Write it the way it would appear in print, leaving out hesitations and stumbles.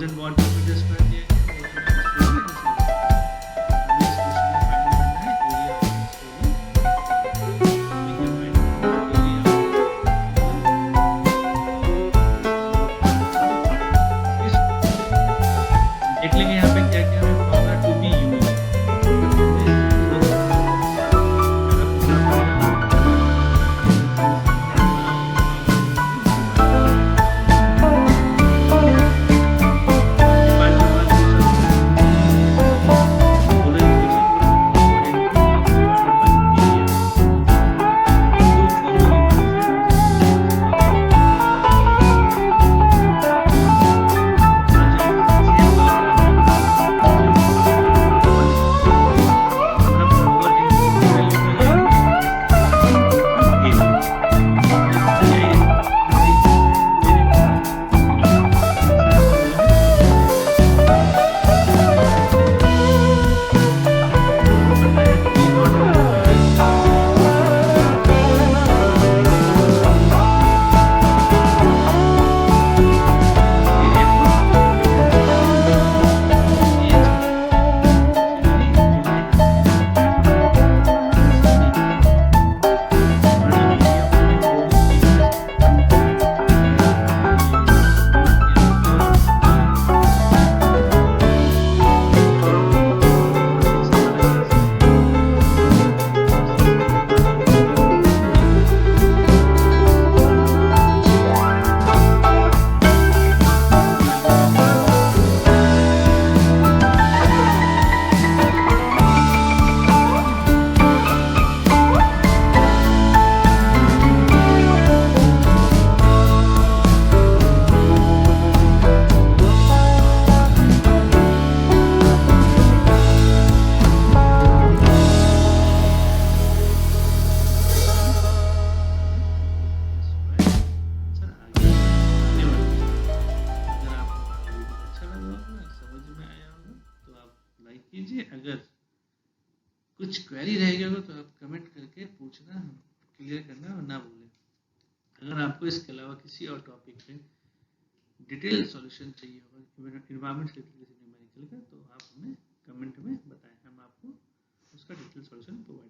Thousand वाट का metre square दिया गया है, वो अपना इंस्टॉलेशन है। हमें इस क्वेश्चन में फाइंड करना है एरिया ऑफ इंस्टॉलेशन। देख लेंगे यहाँ पे क्या क्या है फॉर्मूला टू बी यूज। अगर कुछ क्वेरी रह गया हो तो आप कमेंट करके पूछना, क्लियर करना और ना भूलें। अगर आपको इसके अलावा किसी और टॉपिक पे डिटेल सॉल्यूशन चाहिए होगा एनवायरमेंट से न्यूमेरिकल का, तो आप हमें कमेंट में बताएं, हम आपको उसका डिटेल सॉल्यूशन प्रोवाइड